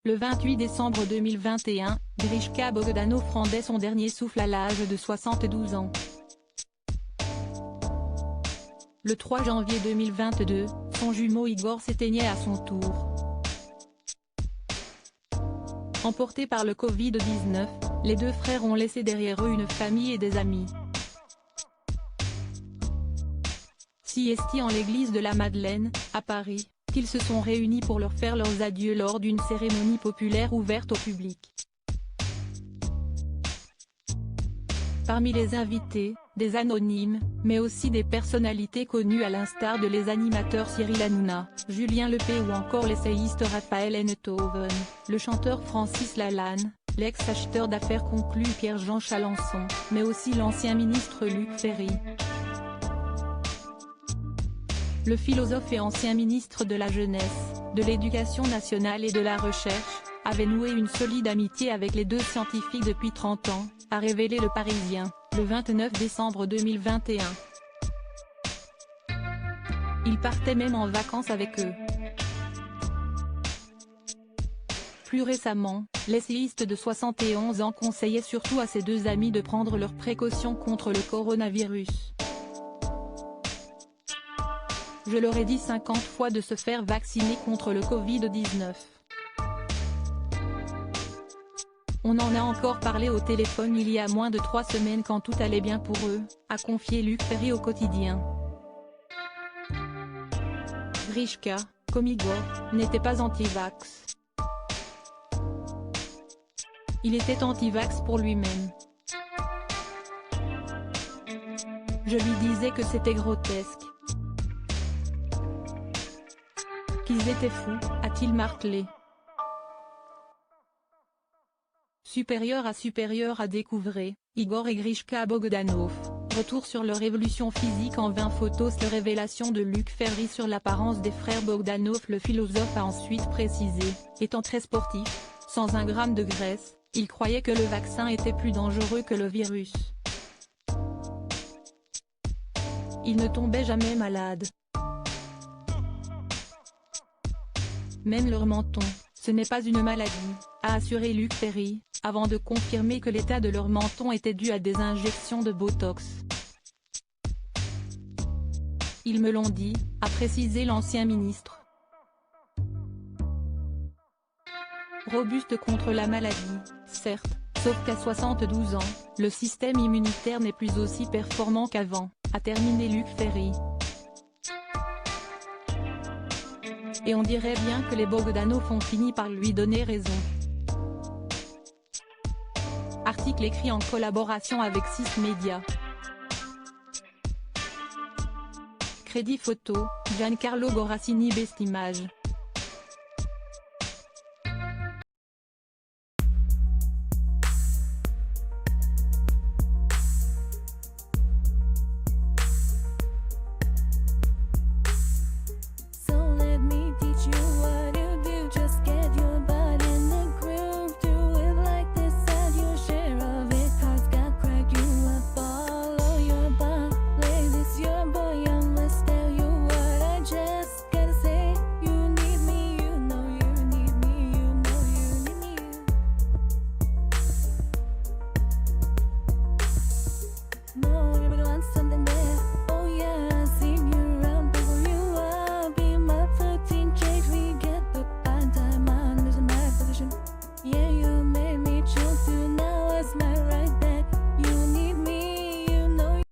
Le 28 décembre 2021, Grishka Bogdanov rendait son dernier souffle à l'âge de 72 ans. Le 3 janvier 2022, son jumeau Igor s'éteignait à son tour. Emportés par le Covid-19, les deux frères ont laissé derrière eux une famille et des amis. Siesti en l'église de la Madeleine, à Paris, qu'ils se sont réunis pour leur faire leurs adieux lors d'une cérémonie populaire ouverte au public. Parmi les invités, des anonymes, mais aussi des personnalités connues à l'instar de les animateurs Cyril Hanouna, Julien Lepé ou encore l'essayiste Raphaël Enthoven, le chanteur Francis Lalanne, l'ex-acheteur d'affaires conclu Pierre-Jean Chalençon, mais aussi l'ancien ministre Luc Ferry. Le philosophe et ancien ministre de la Jeunesse, de l'Éducation nationale et de la Recherche, avait noué une solide amitié avec les deux scientifiques depuis 30 ans, a révélé Le Parisien, le 29 décembre 2021. Il partait même en vacances avec eux. Plus récemment, l'essayiste de 71 ans conseillait surtout à ses deux amis de prendre leurs précautions contre le coronavirus. Je leur ai dit 50 fois de se faire vacciner contre le Covid-19. On en a encore parlé au téléphone il y a moins de 3 semaines quand tout allait bien pour eux, a confié Luc Ferry au Quotidien. Grishka, comme Igor, n'était pas anti-vax. Il était anti-vax pour lui-même. Je lui disais que c'était grotesque. Qu'ils étaient fous, a-t-il martelé. Supérieur à découvrir, Igor et Grishka Bogdanov, retour sur leur évolution physique en 20 photos. La révélation de Luc Ferry sur l'apparence des frères Bogdanov. Le philosophe a ensuite précisé, étant très sportif, sans un gramme de graisse, il croyait que le vaccin était plus dangereux que le virus. Il ne tombait jamais malade. Même leur menton, ce n'est pas une maladie, a assuré Luc Ferry, avant de confirmer que l'état de leur menton était dû à des injections de Botox. Ils me l'ont dit, a précisé l'ancien ministre. Robuste contre la maladie, certes, sauf qu'à 72 ans, le système immunitaire n'est plus aussi performant qu'avant, a terminé Luc Ferry. Et on dirait bien que les Bogdanov ont fini par lui donner raison. Article écrit en collaboration avec 6 médias. Crédit photo, Giancarlo Borassini. Best Image.